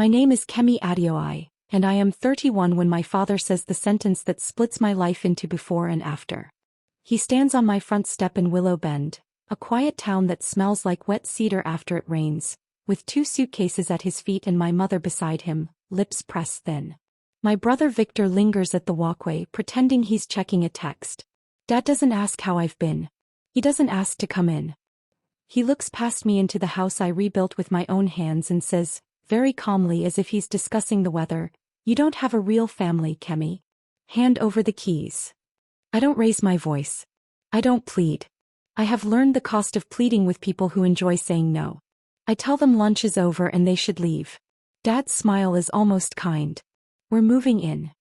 My name is Kemi Adeoye, and I am 31 when my father says the sentence that splits my life into before and after. He stands on my front step in Willow Bend, a quiet town that smells like wet cedar after it rains, with 2 suitcases at his feet and my mother beside him, lips pressed thin. My brother Victor lingers at the walkway, pretending he's checking a text. Dad doesn't ask how I've been. He doesn't ask to come in. He looks past me into the house I rebuilt with my own hands and says, very calmly as if he's discussing the weather, "You don't have a real family, Kemi. Hand over the keys." I don't raise my voice. I don't plead. I have learned the cost of pleading with people who enjoy saying no. I tell them lunch is over and they should leave. Dad's smile is almost kind. We're moving in.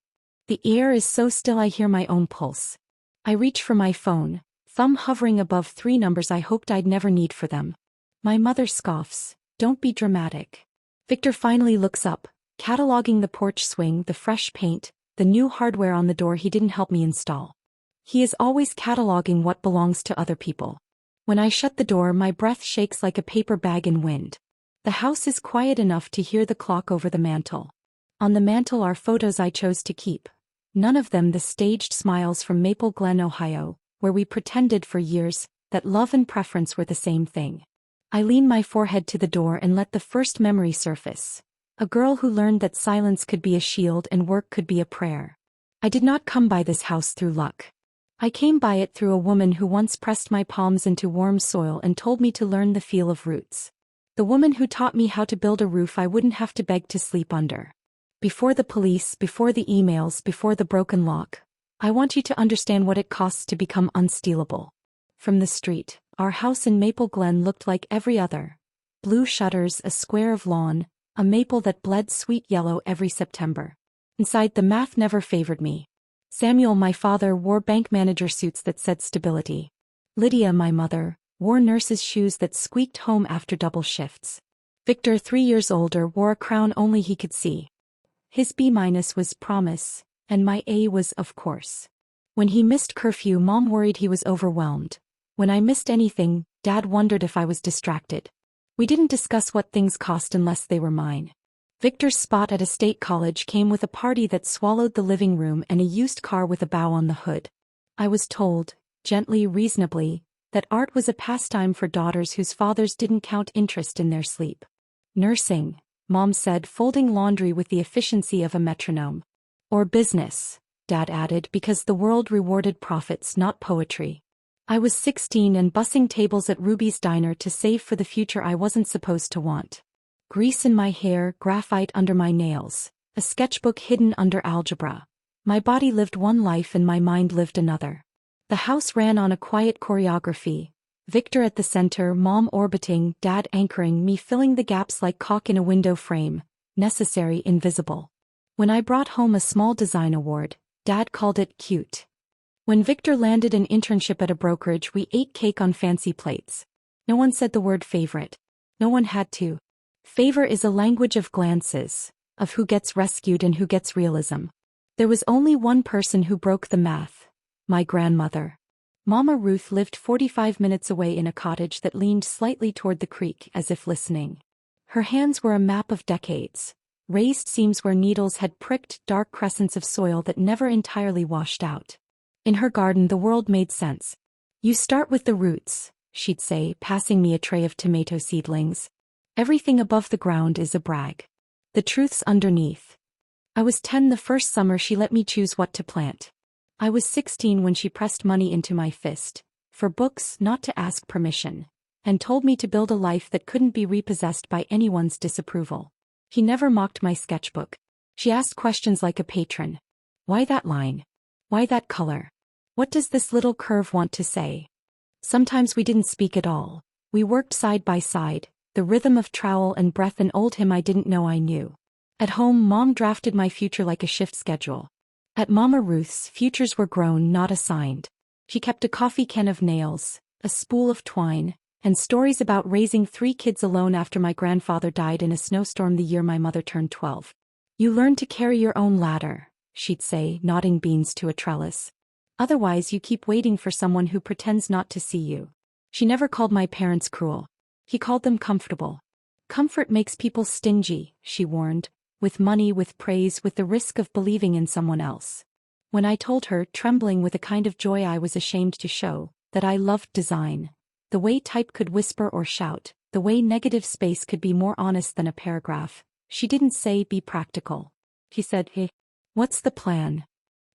The air is so still I hear my own pulse. I reach for my phone, thumb hovering above 3 numbers I hoped I'd never need for them. My mother scoffs, "Don't be dramatic." Victor finally looks up, cataloging the porch swing, the fresh paint, the new hardware on the door he didn't help me install. He is always cataloging what belongs to other people. When I shut the door, my breath shakes like a paper bag in wind. The house is quiet enough to hear the clock over the mantel. On the mantel are photos I chose to keep. None of them the staged smiles from Maple Glen, Ohio, where we pretended for years that love and preference were the same thing. I lean my forehead to the door and let the first memory surface. A girl who learned that silence could be a shield and work could be a prayer. I did not come by this house through luck. I came by it through a woman who once pressed my palms into warm soil and told me to learn the feel of roots. The woman who taught me how to build a roof I wouldn't have to beg to sleep under. Before the police, before the emails, before the broken lock, I want you to understand what it costs to become unstealable. From the street, our house in Maple Glen looked like every other. Blue shutters, a square of lawn, a maple that bled sweet yellow every September. Inside, the math never favored me. Samuel, my father, wore bank manager suits that said stability. Lydia, my mother, wore nurse's shoes that squeaked home after double shifts. Victor, 3 years older, wore a crown only he could see. His B- was promise, and my A was of course. When he missed curfew, Mom worried he was overwhelmed. When I missed anything, Dad wondered if I was distracted. We didn't discuss what things cost unless they were mine. Victor's spot at a state college came with a party that swallowed the living room and a used car with a bow on the hood. I was told, gently, reasonably, that art was a pastime for daughters whose fathers didn't count interest in their sleep. Nursing, Mom said, folding laundry with the efficiency of a metronome. Or business, Dad added, because the world rewarded profits, not poetry. I was 16 and bussing tables at Ruby's Diner to save for the future I wasn't supposed to want. Grease in my hair, graphite under my nails, a sketchbook hidden under algebra. My body lived one life and my mind lived another. The house ran on a quiet choreography. Victor at the center, Mom orbiting, Dad anchoring, me filling the gaps like caulk in a window frame, necessary, invisible. When I brought home a small design award, Dad called it cute. When Victor landed an internship at a brokerage, we ate cake on fancy plates. No one said the word favorite. No one had to. Favor is a language of glances, of who gets rescued and who gets realism. There was only one person who broke the math: my grandmother. Mama Ruth lived 45 minutes away in a cottage that leaned slightly toward the creek as if listening. Her hands were a map of decades, raised seams where needles had pricked dark crescents of soil that never entirely washed out. In her garden the world made sense. You start with the roots, she'd say, passing me a tray of tomato seedlings. Everything above the ground is a brag. The truth's underneath. I was 10 the first summer she let me choose what to plant. I was 16 when she pressed money into my fist, for books, not to ask permission, and told me to build a life that couldn't be repossessed by anyone's disapproval. She never mocked my sketchbook. She asked questions like a patron. Why that line? Why that color? What does this little curve want to say? Sometimes we didn't speak at all. We worked side by side, the rhythm of trowel and breath an old hymn I didn't know I knew. At home, Mom drafted my future like a shift schedule. At Mama Ruth's, futures were grown, not assigned. She kept a coffee can of nails, a spool of twine, and stories about raising 3 kids alone after my grandfather died in a snowstorm the year my mother turned 12. You learn to carry your own ladder, she'd say, nodding beans to a trellis. Otherwise you keep waiting for someone who pretends not to see you. She never called my parents cruel. He called them comfortable. Comfort makes people stingy, she warned, with money, with praise, with the risk of believing in someone else. When I told her, trembling with a kind of joy I was ashamed to show, that I loved design, the way type could whisper or shout, the way negative space could be more honest than a paragraph, she didn't say be practical. She said, hey, what's the plan?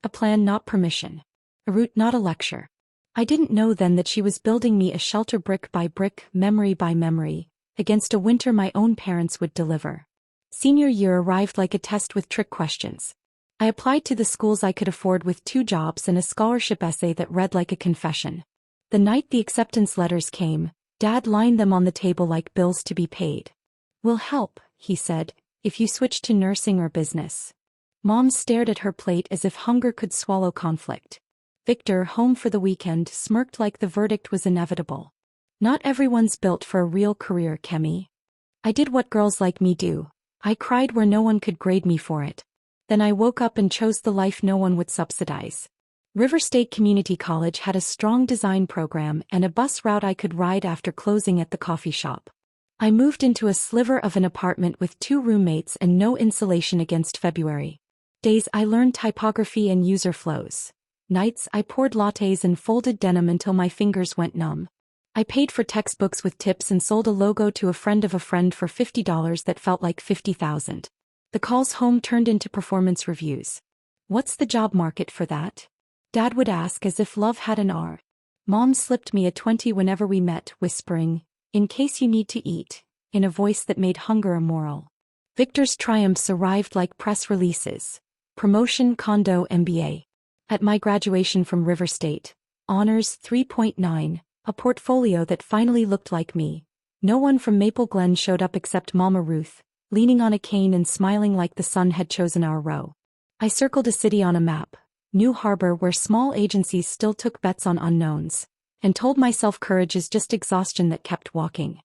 A plan, not permission. A route, not a lecture. I didn't know then that she was building me a shelter brick by brick, memory by memory, against a winter my own parents would deliver. Senior year arrived like a test with trick questions. I applied to the schools I could afford with 2 jobs and a scholarship essay that read like a confession. The night the acceptance letters came, Dad lined them on the table like bills to be paid. We'll help, he said, if you switch to nursing or business. Mom stared at her plate as if hunger could swallow conflict. Victor, home for the weekend, smirked like the verdict was inevitable. Not everyone's built for a real career, Kemi. I did what girls like me do. I cried where no one could grade me for it. Then I woke up and chose the life no one would subsidize. River State Community College had a strong design program and a bus route I could ride after closing at the coffee shop. I moved into a sliver of an apartment with 2 roommates and no insulation against February. Days I learned typography and user flows. Nights I poured lattes and folded denim until my fingers went numb. I paid for textbooks with tips and sold a logo to a friend of a friend for $50 that felt like $50,000. The calls home turned into performance reviews. What's the job market for that? Dad would ask as if love had an R. Mom slipped me a 20 whenever we met, whispering, in case you need to eat, in a voice that made hunger immoral. Victor's triumphs arrived like press releases. Promotion, condo, MBA. At my graduation from River State, honors 3.9, a portfolio that finally looked like me. No one from Maple Glen showed up except Mama Ruth, leaning on a cane and smiling like the sun had chosen our row. I circled a city on a map, New Harbor, where small agencies still took bets on unknowns, and told myself courage is just exhaustion that kept walking.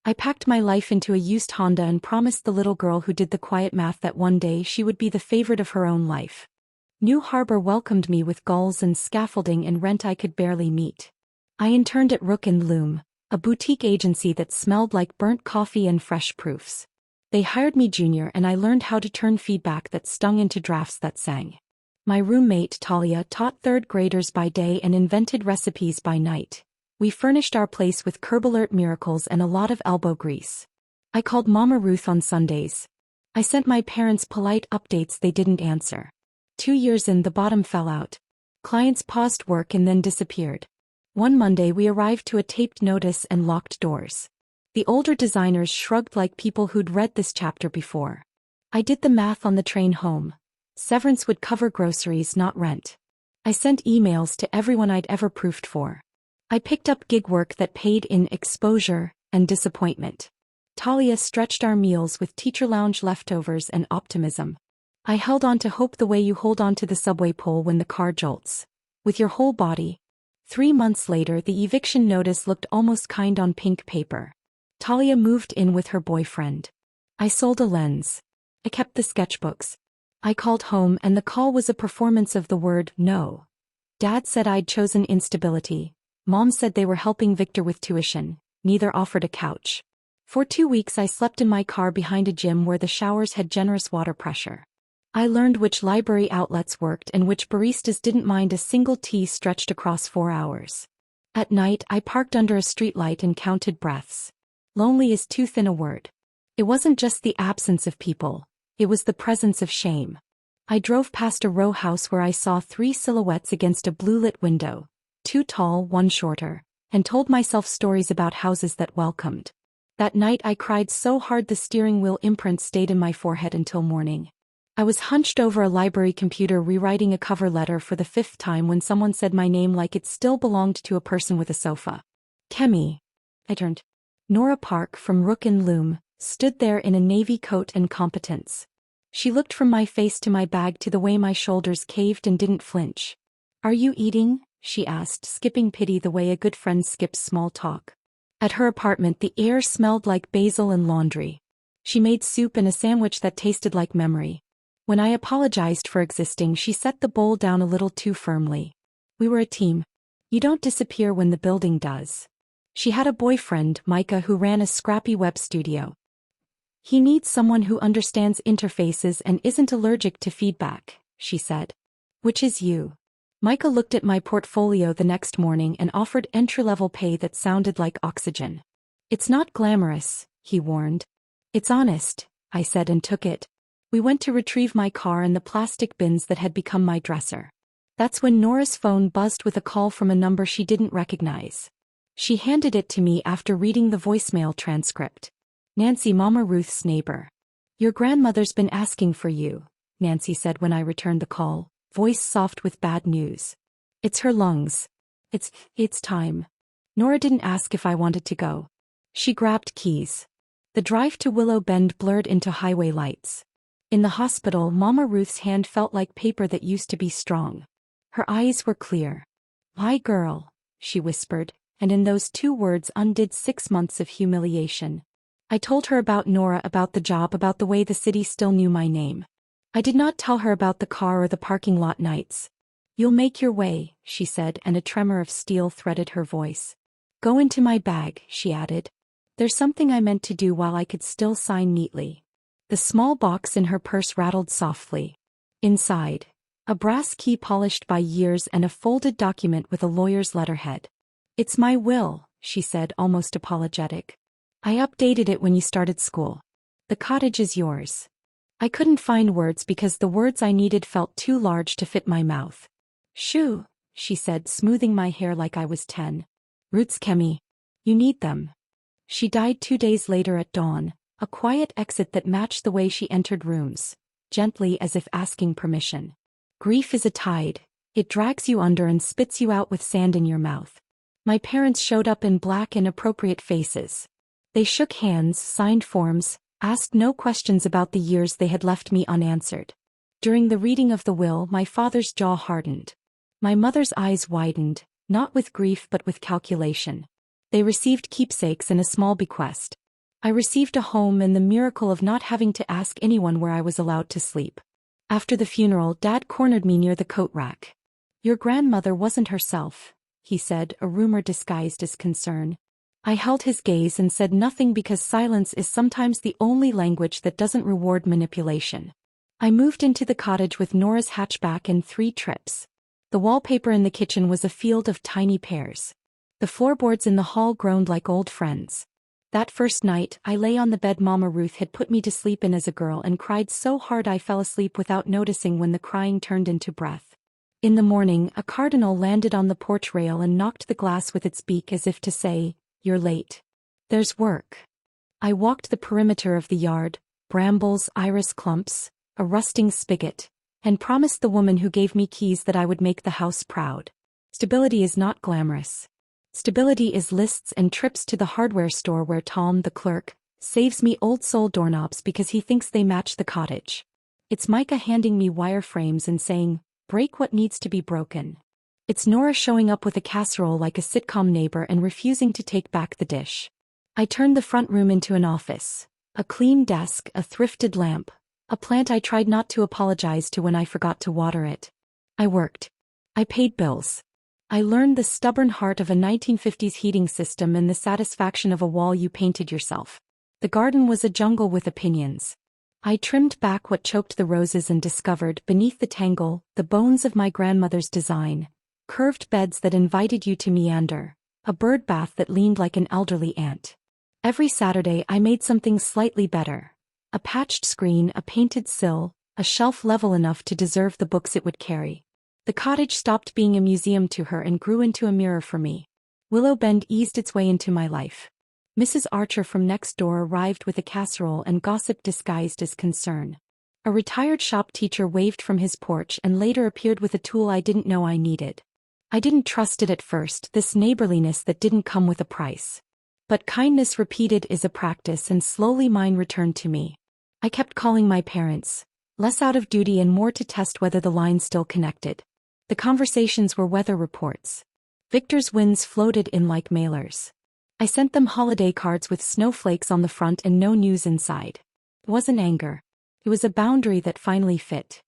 I packed my life into a used Honda and promised the little girl who did the quiet math that one day she would be the favorite of her own life. New Harbor welcomed me with gulls and scaffolding and rent I could barely meet. I interned at Rook and Loom, a boutique agency that smelled like burnt coffee and fresh proofs. They hired me junior and I learned how to turn feedback that stung into drafts that sang. My roommate Talia taught 3rd graders by day and invented recipes by night. We furnished our place with curb alert miracles and a lot of elbow grease. I called Mama Ruth on Sundays. I sent my parents polite updates they didn't answer. 2 years in, the bottom fell out. Clients paused work and then disappeared. One Monday we arrived to a taped notice and locked doors. The older designers shrugged like people who'd read this chapter before. I did the math on the train home. Severance would cover groceries, not rent. I sent emails to everyone I'd ever proofed for. I picked up gig work that paid in exposure and disappointment. Talia stretched our meals with teacher lounge leftovers and optimism. I held on to hope the way you hold on to the subway pole when the car jolts. With your whole body. 3 months later, the eviction notice looked almost kind on pink paper. Talia moved in with her boyfriend. I sold a lens. I kept the sketchbooks. I called home and the call was a performance of the word no. Dad said I'd chosen instability. Mom said they were helping Victor with tuition. Neither offered a couch. For 2 weeks I slept in my car behind a gym where the showers had generous water pressure. I learned which library outlets worked and which baristas didn't mind a single tea stretched across 4 hours. At night I parked under a streetlight and counted breaths. Lonely is too thin a word. It wasn't just the absence of people. It was the presence of shame. I drove past a row house where I saw 3 silhouettes against a blue-lit window, 2 tall, 1 shorter, and told myself stories about houses that welcomed. That night I cried so hard the steering wheel imprint stayed in my forehead until morning. I was hunched over a library computer rewriting a cover letter for the 5th time when someone said my name like it still belonged to a person with a sofa. Kemi. I turned. Nora Park from Rook and Loom stood there in a navy coat and competence. She looked from my face to my bag to the way my shoulders caved and didn't flinch. Are you eating? She asked, skipping pity the way a good friend skips small talk. At her apartment the air smelled like basil and laundry. She made soup and a sandwich that tasted like memory. When I apologized for existing, she set the bowl down a little too firmly. We were a team. You don't disappear when the building does. She had a boyfriend, Micah, who ran a scrappy web studio. He needs someone who understands interfaces and isn't allergic to feedback, she said. Which is you. Micah looked at my portfolio the next morning and offered entry-level pay that sounded like oxygen. It's not glamorous, he warned. It's honest, I said and took it. We went to retrieve my car and the plastic bins that had become my dresser. That's when Nora's phone buzzed with a call from a number she didn't recognize. She handed it to me after reading the voicemail transcript. Nancy, Mama Ruth's neighbor. Your grandmother's been asking for you, Nancy said when I returned the call, voice soft with bad news. It's her lungs. It's time. Nora didn't ask if I wanted to go. She grabbed keys. The drive to Willow Bend blurred into highway lights. In the hospital, Mama Ruth's hand felt like paper that used to be strong. Her eyes were clear. My girl, she whispered, and in those 2 words undid 6 months of humiliation. I told her about Nora, about the job, about the way the city still knew my name. I did not tell her about the car or the parking lot nights. You'll make your way, she said, and a tremor of steel threaded her voice. Go into my bag, she added. There's something I meant to do while I could still sign neatly. The small box in her purse rattled softly. Inside, a brass key polished by years and a folded document with a lawyer's letterhead. It's my will, she said, almost apologetic. I updated it when you started school. The cottage is yours. I couldn't find words because the words I needed felt too large to fit my mouth. Shoo, she said, smoothing my hair like I was 10. Roots, Kemi. You need them. She died 2 days later at dawn, a quiet exit that matched the way she entered rooms, gently as if asking permission. Grief is a tide. It drags you under and spits you out with sand in your mouth. My parents showed up in black, inappropriate faces. They shook hands, signed forms, asked no questions about the years they had left me unanswered. During the reading of the will, my father's jaw hardened. My mother's eyes widened, not with grief but with calculation. They received keepsakes and a small bequest. I received a home and the miracle of not having to ask anyone where I was allowed to sleep. After the funeral, Dad cornered me near the coat rack. Your grandmother wasn't herself, he said, a rumor disguised as concern. I held his gaze and said nothing because silence is sometimes the only language that doesn't reward manipulation. I moved into the cottage with Nora's hatchback and 3 trips. The wallpaper in the kitchen was a field of tiny pears. The floorboards in the hall groaned like old friends. That first night, I lay on the bed Mama Ruth had put me to sleep in as a girl and cried so hard I fell asleep without noticing when the crying turned into breath. In the morning, a cardinal landed on the porch rail and knocked the glass with its beak as if to say, "You're late. There's work." I walked the perimeter of the yard, brambles, iris clumps, a rusting spigot, and promised the woman who gave me keys that I would make the house proud. Stability is not glamorous. Stability is lists and trips to the hardware store where Tom, the clerk, saves me old soul doorknobs because he thinks they match the cottage. It's Micah handing me wireframes and saying, "Break what needs to be broken." It's Nora showing up with a casserole like a sitcom neighbor and refusing to take back the dish. I turned the front room into an office. A clean desk, a thrifted lamp, a plant I tried not to apologize to when I forgot to water it. I worked. I paid bills. I learned the stubborn heart of a 1950s heating system and the satisfaction of a wall you painted yourself. The garden was a jungle with opinions. I trimmed back what choked the roses and discovered, beneath the tangle, the bones of my grandmother's design. Curved beds that invited you to meander, a bird bath that leaned like an elderly aunt. Every Saturday I made something slightly better. A patched screen, a painted sill, a shelf level enough to deserve the books it would carry. The cottage stopped being a museum to her and grew into a mirror for me. Willow Bend eased its way into my life. Mrs. Archer from next door arrived with a casserole and gossip disguised as concern. A retired shop teacher waved from his porch and later appeared with a tool I didn't know I needed. I didn't trust it at first, this neighborliness that didn't come with a price. But kindness repeated is a practice, and slowly mine returned to me. I kept calling my parents, less out of duty and more to test whether the line still connected. The conversations were weather reports. Victor's winds floated in like mailers. I sent them holiday cards with snowflakes on the front and no news inside. It wasn't anger. It was a boundary that finally fit.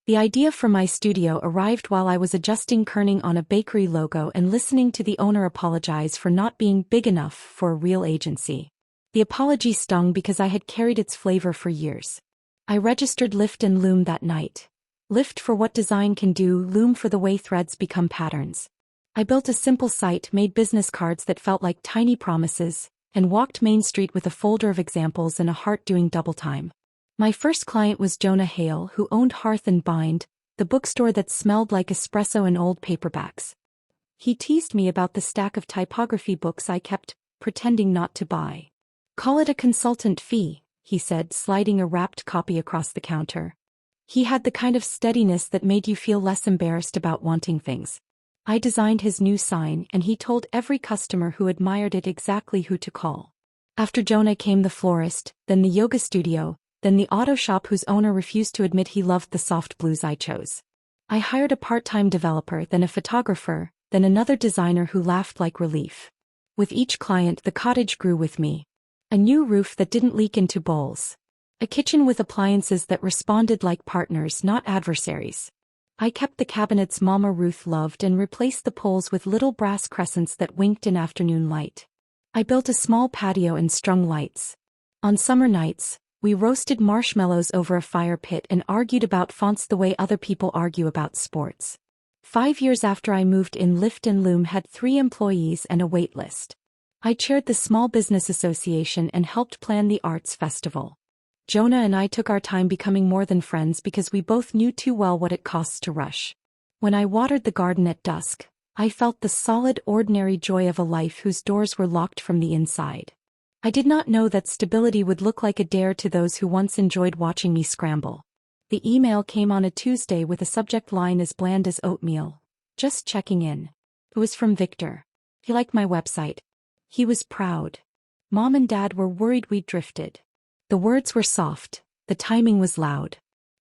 The idea for my studio arrived while I was adjusting kerning on a bakery logo and listening to the owner apologize for not being big enough for a real agency. The apology stung because I had carried its flavor for years. I registered Lift and Loom that night. Lift for what design can do, Loom for the way threads become patterns. I built a simple site, made business cards that felt like tiny promises, and walked Main Street with a folder of examples and a heart doing double time. My first client was Jonah Hale, who owned Hearth and Bind, the bookstore that smelled like espresso and old paperbacks. He teased me about the stack of typography books I kept pretending not to buy. "Call it a consultant fee," he said, sliding a wrapped copy across the counter. He had the kind of steadiness that made you feel less embarrassed about wanting things. I designed his new sign, and he told every customer who admired it exactly who to call. After Jonah came the florist, then the yoga studio, then the auto shop whose owner refused to admit he loved the soft blues I chose. I hired a part-time developer, then a photographer, then another designer who laughed like relief. With each client, the cottage grew with me. A new roof that didn't leak into bowls. A kitchen with appliances that responded like partners, not adversaries. I kept the cabinets Mama Ruth loved and replaced the poles with little brass crescents that winked in afternoon light. I built a small patio and strung lights. On summer nights, we roasted marshmallows over a fire pit and argued about fonts the way other people argue about sports. 5 years after I moved in, Lift and Loom had 3 employees and a wait list. I chaired the Small Business Association and helped plan the arts festival. Jonah and I took our time becoming more than friends because we both knew too well what it costs to rush. When I watered the garden at dusk, I felt the solid, ordinary joy of a life whose doors were locked from the inside. I did not know that stability would look like a dare to those who once enjoyed watching me scramble. The email came on a Tuesday with a subject line as bland as oatmeal. "Just checking in." It was from Victor. He liked my website. He was proud. Mom and Dad were worried we'd drifted. The words were soft, the timing was loud.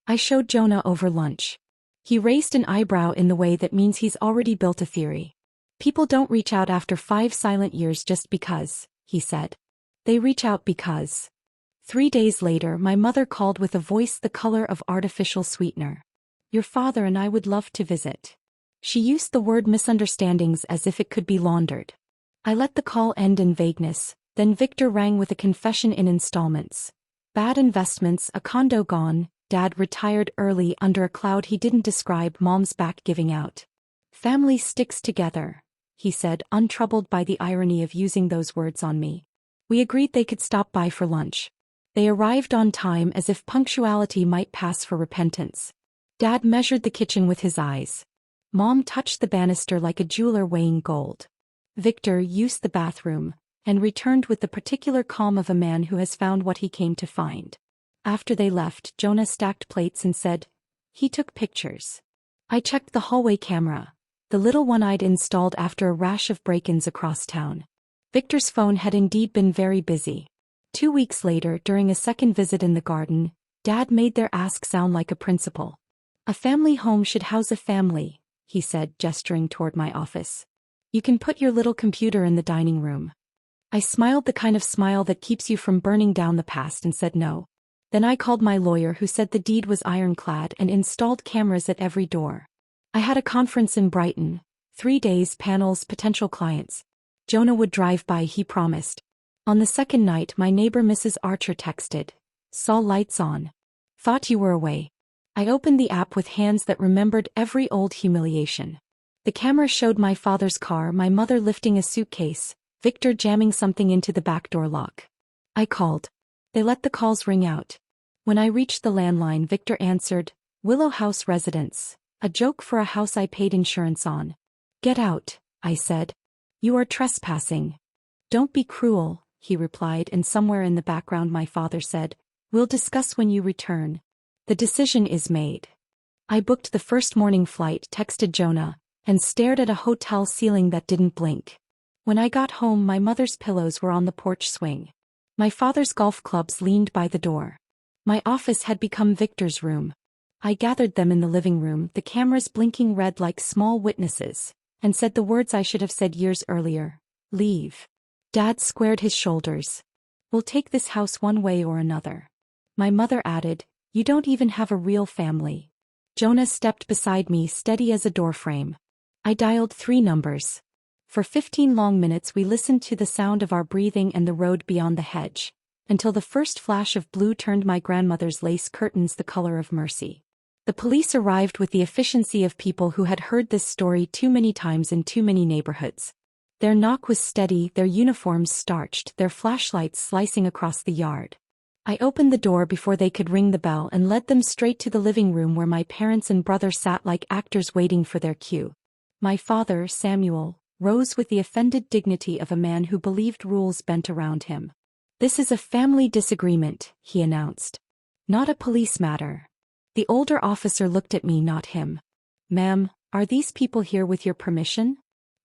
I showed Jonah over lunch. He raised an eyebrow in the way that means he's already built a theory. "People don't reach out after 5 silent years just because," he said. "They reach out because." 3 days later, my mother called with a voice the color of artificial sweetener. "Your father and I would love to visit." She used the word misunderstandings as if it could be laundered. I let the call end in vagueness, then Victor rang with a confession in installments. Bad investments, a condo gone, Dad retired early under a cloud he didn't describe, Mom's back giving out. "Family sticks together," he said, untroubled by the irony of using those words on me. We agreed they could stop by for lunch. They arrived on time as if punctuality might pass for repentance. Dad measured the kitchen with his eyes. Mom touched the banister like a jeweler weighing gold. Victor used the bathroom and returned with the particular calm of a man who has found what he came to find. After they left, Jonah stacked plates and said, "He took pictures." I checked the hallway camera, the little one I'd installed after a rash of break-ins across town. Victor's phone had indeed been very busy. 2 weeks later, during a second visit in the garden, Dad made their ask sound like a principle. "A family home should house a family," he said, gesturing toward my office. "You can put your little computer in the dining room." I smiled, the kind of smile that keeps you from burning down the past, and said no. Then I called my lawyer, who said the deed was ironclad, and installed cameras at every door. I had a conference in Brighton. 3 days, panels, potential clients. Jonah would drive by, he promised. On the second night, my neighbor Mrs. Archer texted, "Saw lights on. Thought you were away." I opened the app with hands that remembered every old humiliation. The camera showed my father's car, my mother lifting a suitcase, Victor jamming something into the back door lock. I called. They let the calls ring out. When I reached the landline, Victor answered, "Willow House Residence, a joke for a house I paid insurance on." "Get out," I said. "You are trespassing." "Don't be cruel," he replied, and somewhere in the background my father said, "We'll discuss when you return. The decision is made." I booked the first morning flight, texted Jonah, and stared at a hotel ceiling that didn't blink. When I got home, my mother's pillows were on the porch swing. My father's golf clubs leaned by the door. My office had become Victor's room. I gathered them in the living room, the cameras blinking red like small witnesses, and said the words I should have said years earlier. "Leave." Dad squared his shoulders. "We'll take this house one way or another." My mother added, "You don't even have a real family." Jonah stepped beside me, steady as a doorframe. I dialed 3 numbers. For 15 long minutes we listened to the sound of our breathing and the road beyond the hedge, until the first flash of blue turned my grandmother's lace curtains the color of mercy. The police arrived with the efficiency of people who had heard this story too many times in too many neighborhoods. Their knock was steady, their uniforms starched, their flashlights slicing across the yard. I opened the door before they could ring the bell and led them straight to the living room where my parents and brother sat like actors waiting for their cue. My father, Samuel, rose with the offended dignity of a man who believed rules bent around him. "This is a family disagreement," he announced. "Not a police matter." The older officer looked at me, not him. "Ma'am, are these people here with your permission?"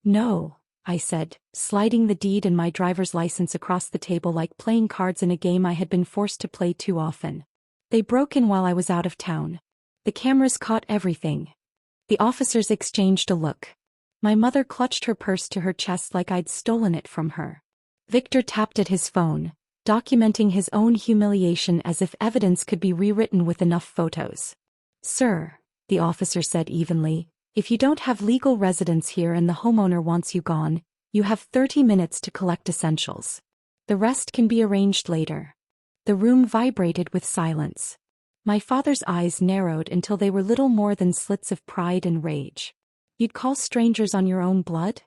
"No," I said, sliding the deed and my driver's license across the table like playing cards in a game I had been forced to play too often. "They broke in while I was out of town. The cameras caught everything." The officers exchanged a look. My mother clutched her purse to her chest like I'd stolen it from her. Victor tapped at his phone, documenting his own humiliation as if evidence could be rewritten with enough photos. "Sir," the officer said evenly, "if you don't have legal residence here and the homeowner wants you gone, you have 30 minutes to collect essentials. The rest can be arranged later." The room vibrated with silence. My father's eyes narrowed until they were little more than slits of pride and rage. "You'd call strangers on your own blood?"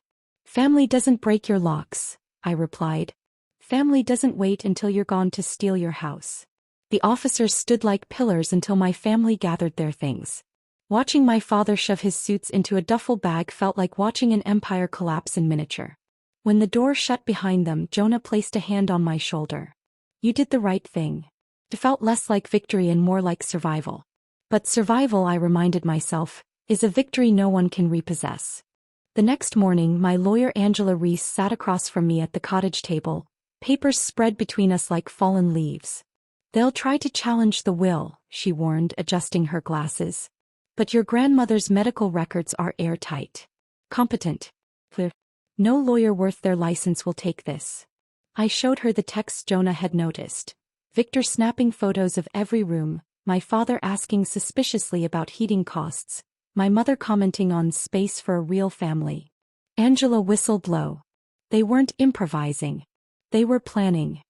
"Family doesn't break your locks," I replied. "Family doesn't wait until you're gone to steal your house." The officers stood like pillars until my family gathered their things. Watching my father shove his suits into a duffel bag felt like watching an empire collapse in miniature. When the door shut behind them, Jonah placed a hand on my shoulder. "You did the right thing." It felt less like victory and more like survival. But survival, I reminded myself, is a victory no one can repossess. The next morning, my lawyer Angela Reese sat across from me at the cottage table, papers spread between us like fallen leaves. "They'll try to challenge the will," she warned, adjusting her glasses. "But your grandmother's medical records are airtight. Competent. No lawyer worth their license will take this." I showed her the texts Jonah had noticed. Victor snapping photos of every room, my father asking suspiciously about heating costs, my mother commenting on space for a real family. Angela whistled low. They weren't improvising. They were planning.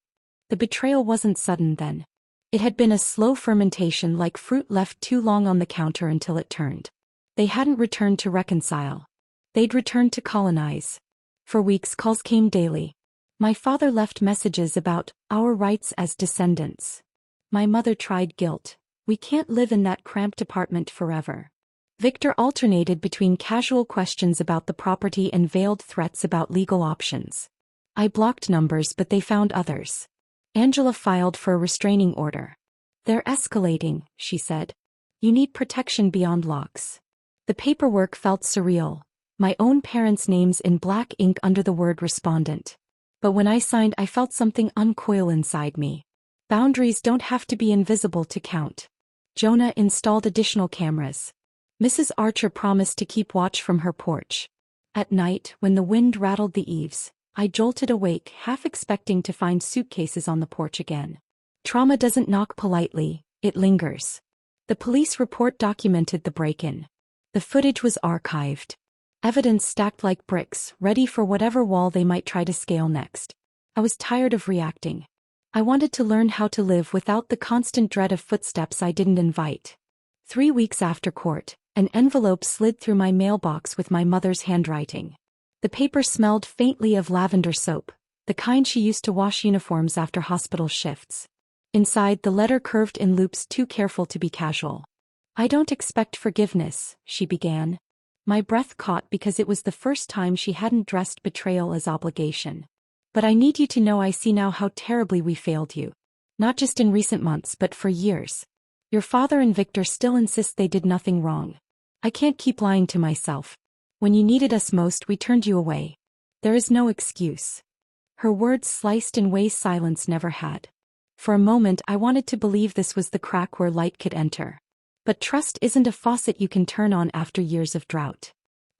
The betrayal wasn't sudden then. It had been a slow fermentation, like fruit left too long on the counter until it turned. They hadn't returned to reconcile. They'd returned to colonize. For weeks calls came daily. My father left messages about our rights as descendants. My mother tried guilt. "We can't live in that cramped apartment forever." Victor alternated between casual questions about the property and veiled threats about legal options. I blocked numbers, but they found others. Angela filed for a restraining order. "They're escalating," she said. "You need protection beyond locks." The paperwork felt surreal. My own parents' names in black ink under the word respondent. But when I signed, I felt something uncoil inside me. Boundaries don't have to be invisible to count. Jonah installed additional cameras. Mrs. Archer promised to keep watch from her porch. At night, when the wind rattled the eaves, I jolted awake, half expecting to find suitcases on the porch again. Trauma doesn't knock politely, it lingers. The police report documented the break-in. The footage was archived. Evidence stacked like bricks, ready for whatever wall they might try to scale next. I was tired of reacting. I wanted to learn how to live without the constant dread of footsteps I didn't invite. 3 weeks after court, an envelope slid through my mailbox with my mother's handwriting. The paper smelled faintly of lavender soap, the kind she used to wash uniforms after hospital shifts. Inside, the letter curved in loops too careful to be casual. "I don't expect forgiveness," she began. My breath caught because it was the first time she hadn't dressed betrayal as obligation. "But I need you to know I see now how terribly we failed you. Not just in recent months but for years. Your father and Victor still insist they did nothing wrong. I can't keep lying to myself. When you needed us most, we turned you away. There is no excuse." Her words sliced in ways silence never had. For a moment I wanted to believe this was the crack where light could enter. But trust isn't a faucet you can turn on after years of drought.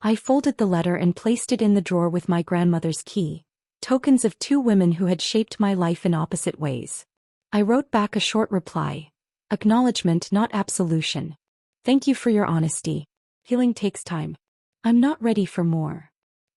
I folded the letter and placed it in the drawer with my grandmother's key, tokens of 2 women who had shaped my life in opposite ways. I wrote back a short reply. Acknowledgement, not absolution. "Thank you for your honesty. Healing takes time. I'm not ready for more."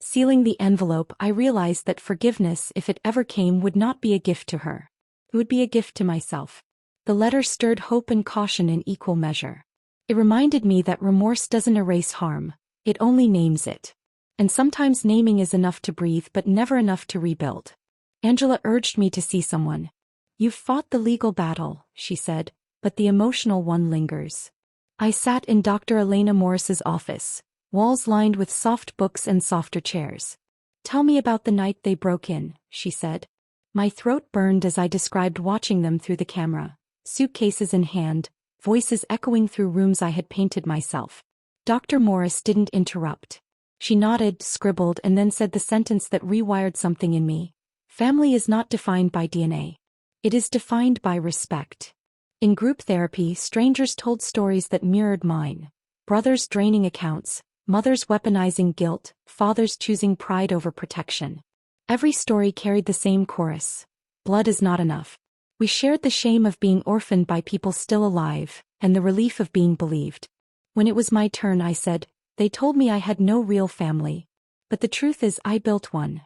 Sealing the envelope, I realized that forgiveness, if it ever came, would not be a gift to her. It would be a gift to myself. The letter stirred hope and caution in equal measure. It reminded me that remorse doesn't erase harm, it only names it. And sometimes naming is enough to breathe but never enough to rebuild. Angela urged me to see someone. "You've fought the legal battle," she said, "but the emotional one lingers." I sat in Dr. Elena Morris's office, walls lined with soft books and softer chairs. "Tell me about the night they broke in," she said. My throat burned as I described watching them through the camera, suitcases in hand, voices echoing through rooms I had painted myself. Dr. Morris didn't interrupt. She nodded, scribbled, and then said the sentence that rewired something in me. "Family is not defined by DNA. It is defined by respect." In group therapy, strangers told stories that mirrored mine. Brothers draining accounts, mothers weaponizing guilt, fathers choosing pride over protection. Every story carried the same chorus: blood is not enough. We shared the shame of being orphaned by people still alive, and the relief of being believed. When it was my turn, I said, "They told me I had no real family. But the truth is I built one."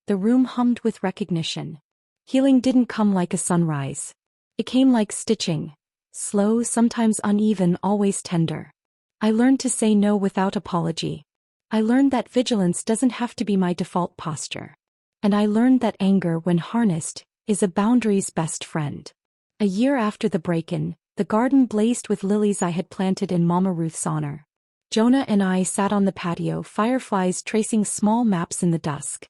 The room hummed with recognition. Healing didn't come like a sunrise. It came like stitching. Slow, sometimes uneven, always tender. I learned to say no without apology. I learned that vigilance doesn't have to be my default posture. And I learned that anger, when harnessed, is a boundary's best friend. A year after the break-in, the garden blazed with lilies I had planted in Mama Ruth's honor. Jonah and I sat on the patio, fireflies tracing small maps in the dusk.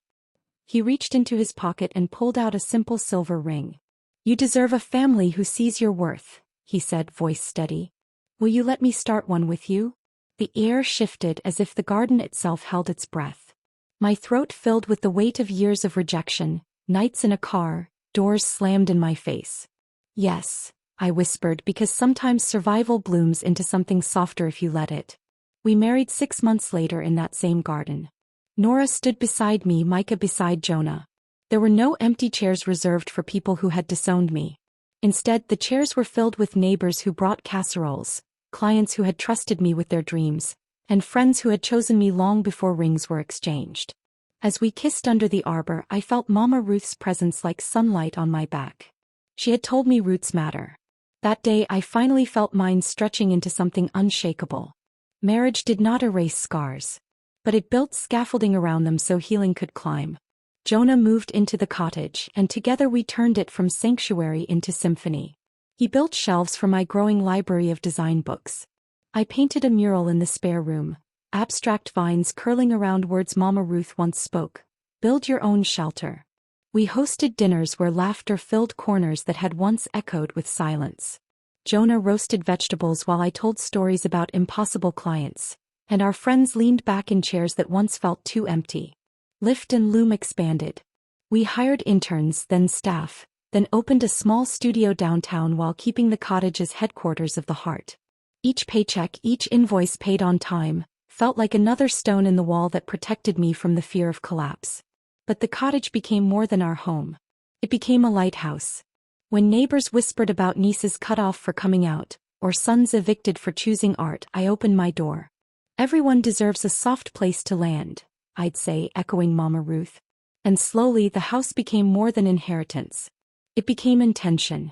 He reached into his pocket and pulled out a simple silver ring. "You deserve a family who sees your worth," he said, voice steady. "Will you let me start one with you?" The air shifted as if the garden itself held its breath. My throat filled with the weight of years of rejection, nights in a car, doors slammed in my face. "Yes," I whispered, because sometimes survival blooms into something softer if you let it. We married 6 months later in that same garden. Nora stood beside me, Micah beside Jonah. There were no empty chairs reserved for people who had disowned me. Instead, the chairs were filled with neighbors who brought casseroles, clients who had trusted me with their dreams, and friends who had chosen me long before rings were exchanged. As we kissed under the arbor, I felt Mama Ruth's presence like sunlight on my back. She had told me roots matter. That day I finally felt mine stretching into something unshakable. Marriage did not erase scars, but it built scaffolding around them so healing could climb. Jonah moved into the cottage, and together we turned it from sanctuary into symphony. He built shelves for my growing library of design books. I painted a mural in the spare room, abstract vines curling around words Mama Ruth once spoke. "Build your own shelter." We hosted dinners where laughter filled corners that had once echoed with silence. Jonah roasted vegetables while I told stories about impossible clients, and our friends leaned back in chairs that once felt too empty. Lift and Loom expanded. We hired interns, then staff, then opened a small studio downtown while keeping the cottage as headquarters of the heart. Each paycheck, each invoice paid on time, felt like another stone in the wall that protected me from the fear of collapse. But the cottage became more than our home. It became a lighthouse. When neighbors whispered about nieces cut off for coming out, or sons evicted for choosing art, I opened my door. "Everyone deserves a soft place to land," I'd say, echoing Mama Ruth. And slowly the house became more than inheritance. It became intention.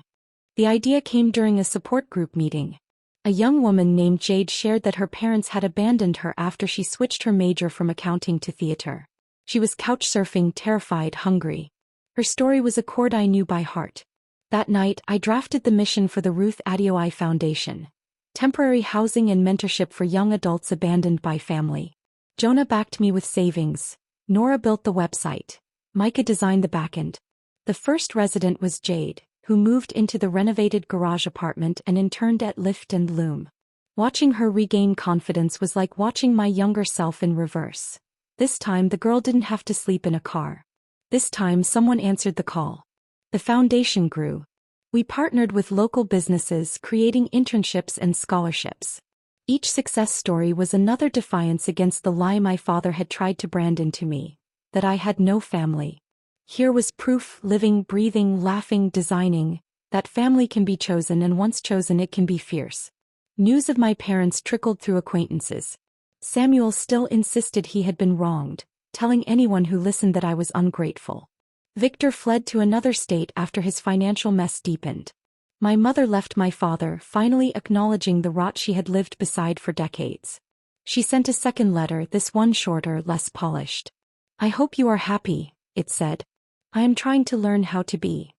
The idea came during a support group meeting. A young woman named Jade shared that her parents had abandoned her after she switched her major from accounting to theater. She was couch surfing, terrified, hungry. Her story was a chord I knew by heart. That night, I drafted the mission for the Ruth Adeoi Foundation. Temporary housing and mentorship for young adults abandoned by family. Jonah backed me with savings. Nora built the website. Micah designed the backend. The first resident was Jade, who moved into the renovated garage apartment and interned at Lift and Loom. Watching her regain confidence was like watching my younger self in reverse. This time the girl didn't have to sleep in a car. This time someone answered the call. The foundation grew. We partnered with local businesses, creating internships and scholarships. Each success story was another defiance against the lie my father had tried to brand into me, that I had no family. Here was proof, living, breathing, laughing, designing, that family can be chosen, and once chosen it can be fierce. News of my parents trickled through acquaintances. Samuel still insisted he had been wronged. telling anyone who listened that I was ungrateful. Victor fled to another state after his financial mess deepened. My mother left my father, finally acknowledging the rot she had lived beside for decades. She sent a second letter, this one shorter, less polished. "I hope you are happy," it said. "I am trying to learn how to be."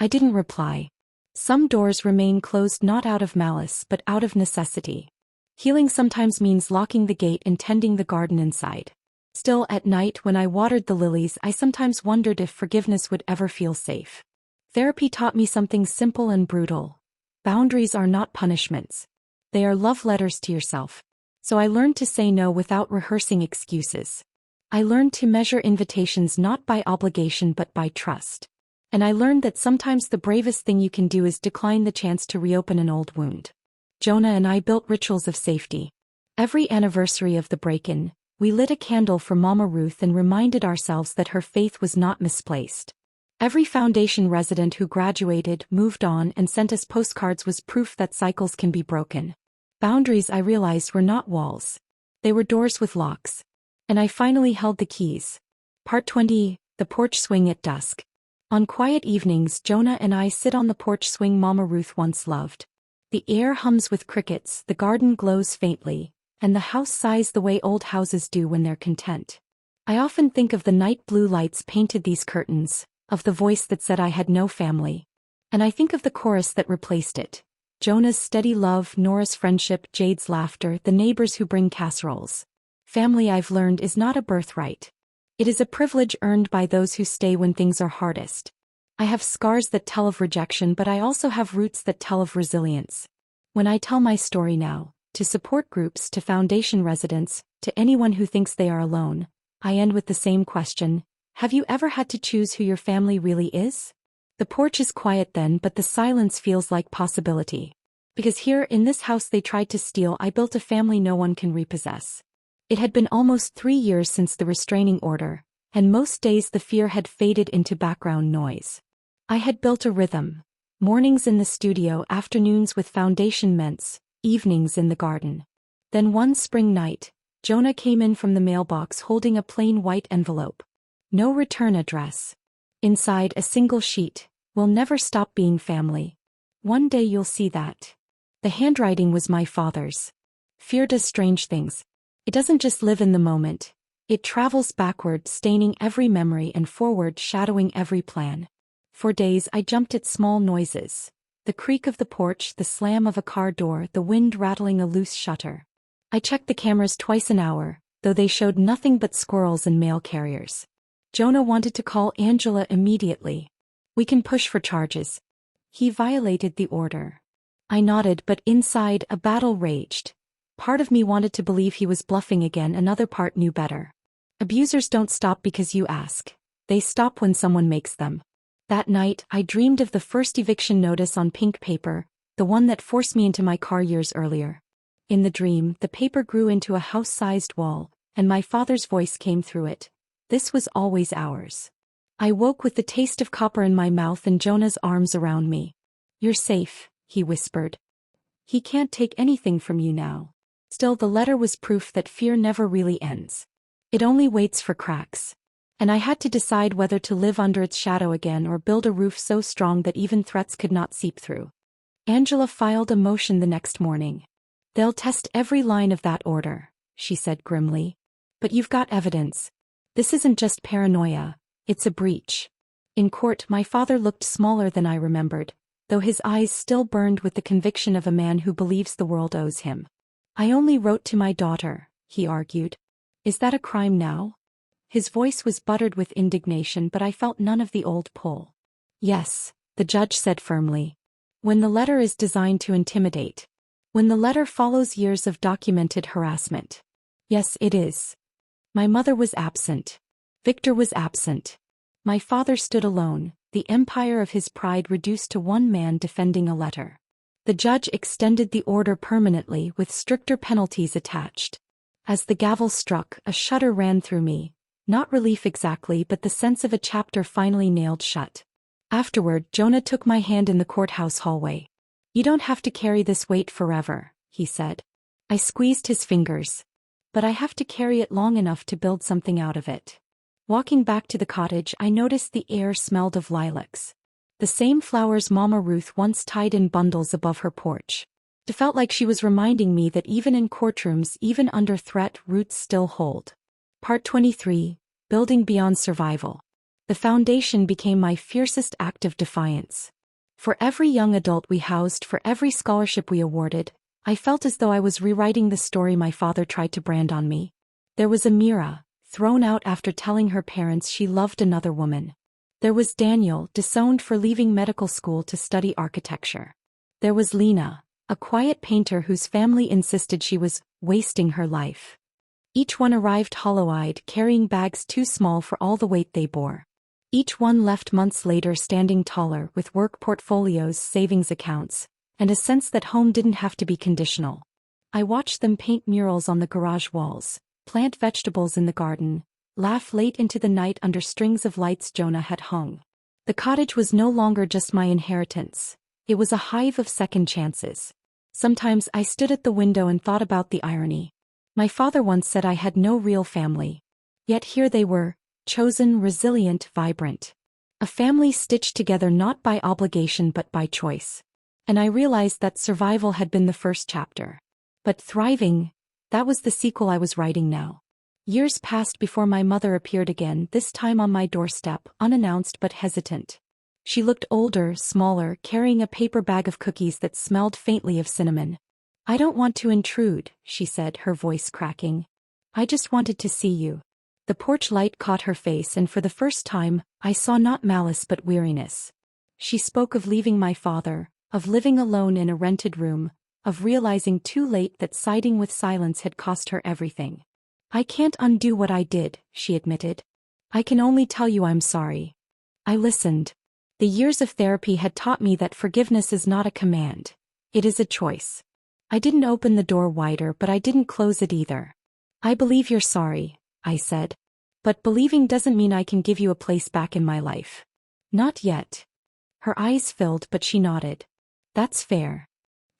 I didn't reply. Some doors remain closed not out of malice but out of necessity. Healing sometimes means locking the gate and tending the garden inside. Still, at night when I watered the lilies, I sometimes wondered if forgiveness would ever feel safe. Therapy taught me something simple and brutal. Boundaries are not punishments. They are love letters to yourself. So I learned to say no without rehearsing excuses. I learned to measure invitations not by obligation but by trust. And I learned that sometimes the bravest thing you can do is decline the chance to reopen an old wound. Jonah and I built rituals of safety. Every anniversary of the break-in, we lit a candle for Mama Ruth and reminded ourselves that her faith was not misplaced. Every foundation resident who graduated, moved on, and sent us postcards was proof that cycles can be broken. Boundaries, I realized, were not walls. They were doors with locks. And I finally held the keys. Part 20, The Porch Swing at Dusk. On quiet evenings, Jonah and I sit on the porch swing Mama Ruth once loved. The air hums with crickets, the garden glows faintly, and the house sighs the way old houses do when they're content. I often think of the night blue lights painted these curtains, of the voice that said I had no family. And I think of the chorus that replaced it. Jonah's steady love, Nora's friendship, Jade's laughter, the neighbors who bring casseroles. Family, I've learned, is not a birthright. It is a privilege earned by those who stay when things are hardest. I have scars that tell of rejection, but I also have roots that tell of resilience. When I tell my story now, to support groups, to foundation residents, to anyone who thinks they are alone, I end with the same question: have you ever had to choose who your family really is? The porch is quiet then, but the silence feels like possibility. Because here, in this house they tried to steal, I built a family no one can repossess. It had been almost 3 years since the restraining order, and most days the fear had faded into background noise. I had built a rhythm. Mornings in the studio, afternoons with foundation ments, evenings in the garden. Then one spring night, Jonah came in from the mailbox holding a plain white envelope. No return address. Inside, a single sheet: "We'll never stop being family. One day you'll see that." The handwriting was my father's. Fear does strange things. It doesn't just live in the moment. It travels backward, staining every memory, and forward, shadowing every plan. For days I jumped at small noises. The creak of the porch, the slam of a car door, the wind rattling a loose shutter. I checked the cameras twice an hour, though they showed nothing but squirrels and mail carriers. Jonah wanted to call Angela immediately. "We can push for charges." He violated the order. I nodded, but inside a battle raged. Part of me wanted to believe he was bluffing again, another part knew better. Abusers don't stop because you ask. They stop when someone makes them. That night, I dreamed of the first eviction notice on pink paper, the one that forced me into my car years earlier. In the dream, the paper grew into a house-sized wall, and my father's voice came through it. "This was always ours." I woke with the taste of copper in my mouth and Jonah's arms around me. "You're safe," he whispered. "He can't take anything from you now." Still, the letter was proof that fear never really ends. It only waits for cracks. And I had to decide whether to live under its shadow again or build a roof so strong that even threats could not seep through. Angela filed a motion the next morning. "They'll test every line of that order," she said grimly. "But you've got evidence. This isn't just paranoia, it's a breach." In court, my father looked smaller than I remembered, though his eyes still burned with the conviction of a man who believes the world owes him. "I only wrote to my daughter," he argued. "Is that a crime now?" His voice was buttered with indignation, but I felt none of the old pull. "Yes," the judge said firmly. "When the letter is designed to intimidate. When the letter follows years of documented harassment. Yes, it is." My mother was absent. Victor was absent. My father stood alone, the empire of his pride reduced to one man defending a letter. The judge extended the order permanently with stricter penalties attached. As the gavel struck, a shudder ran through me. Not relief exactly, but the sense of a chapter finally nailed shut. Afterward, Jonah took my hand in the courthouse hallway. "You don't have to carry this weight forever," he said. I squeezed his fingers. "But I have to carry it long enough to build something out of it." Walking back to the cottage, I noticed the air smelled of lilacs. The same flowers Mama Ruth once tied in bundles above her porch. It felt like she was reminding me that even in courtrooms, even under threat, roots still hold. Part 23, Building Beyond Survival. The foundation became my fiercest act of defiance. For every young adult we housed, for every scholarship we awarded, I felt as though I was rewriting the story my father tried to brand on me. There was Amira, thrown out after telling her parents she loved another woman. There was Daniel, disowned for leaving medical school to study architecture. There was Lena, a quiet painter whose family insisted she was wasting her life. Each one arrived hollow-eyed, carrying bags too small for all the weight they bore. Each one left months later standing taller, with work portfolios, savings accounts, and a sense that home didn't have to be conditional. I watched them paint murals on the garage walls, plant vegetables in the garden, laugh late into the night under strings of lights Jonah had hung. The cottage was no longer just my inheritance. It was a hive of second chances. Sometimes I stood at the window and thought about the irony. My father once said I had no real family. Yet here they were, chosen, resilient, vibrant. A family stitched together not by obligation but by choice. And I realized that survival had been the first chapter. But thriving, that was the sequel I was writing now. Years passed before my mother appeared again, this time on my doorstep, unannounced but hesitant. She looked older, smaller, carrying a paper bag of cookies that smelled faintly of cinnamon. "I don't want to intrude," she said, her voice cracking. "I just wanted to see you." The porch light caught her face, and for the first time, I saw not malice but weariness. She spoke of leaving my father, of living alone in a rented room, of realizing too late that siding with silence had cost her everything. "I can't undo what I did," she admitted. "I can only tell you I'm sorry." I listened. The years of therapy had taught me that forgiveness is not a command. It is a choice. I didn't open the door wider, but I didn't close it either. "I believe you're sorry," I said. "But believing doesn't mean I can give you a place back in my life." "Not yet." Her eyes filled, but she nodded. "That's fair."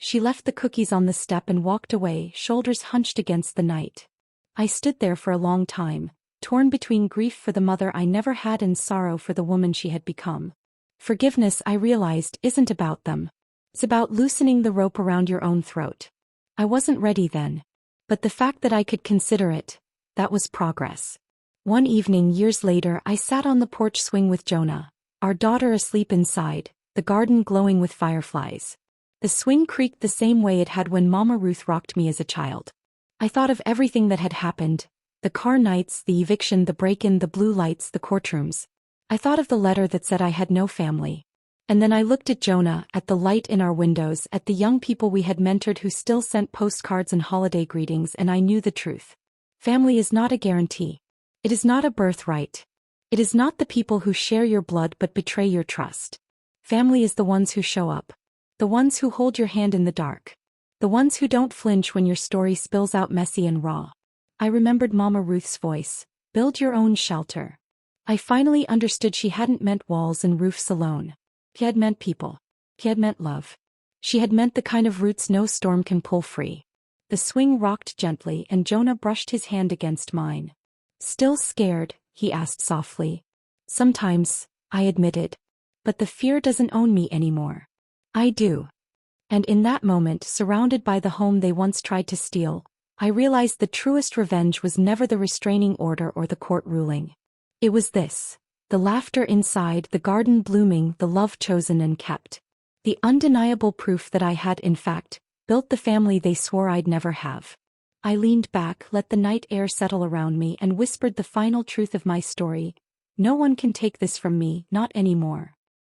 She left the cookies on the step and walked away, shoulders hunched against the night. I stood there for a long time, torn between grief for the mother I never had and sorrow for the woman she had become. Forgiveness, I realized, isn't about them. It's about loosening the rope around your own throat. I wasn't ready then. But the fact that I could consider it, that was progress. One evening years later, I sat on the porch swing with Jonah, our daughter asleep inside, the garden glowing with fireflies. The swing creaked the same way it had when Mama Ruth rocked me as a child. I thought of everything that had happened, the car nights, the eviction, the break-in, the blue lights, the courtrooms. I thought of the letter that said I had no family. And then I looked at Jonah, at the light in our windows, at the young people we had mentored who still sent postcards and holiday greetings, and I knew the truth. Family is not a guarantee. It is not a birthright. It is not the people who share your blood but betray your trust. Family is the ones who show up. The ones who hold your hand in the dark. The ones who don't flinch when your story spills out messy and raw. I remembered Mama Ruth's voice. Build your own shelter. I finally understood she hadn't meant walls and roofs alone. She had meant people. She had meant love. She had meant the kind of roots no storm can pull free. The swing rocked gently and Jonah brushed his hand against mine. "Still scared?" he asked softly. "Sometimes," I admitted. "But the fear doesn't own me anymore." "I do." And in that moment, surrounded by the home they once tried to steal, I realized the truest revenge was never the restraining order or the court ruling. It was this. The laughter inside, the garden blooming, the love chosen and kept. The undeniable proof that I had, in fact, built the family they swore I'd never have. I leaned back, let the night air settle around me, and whispered the final truth of my story. No one can take this from me, not anymore.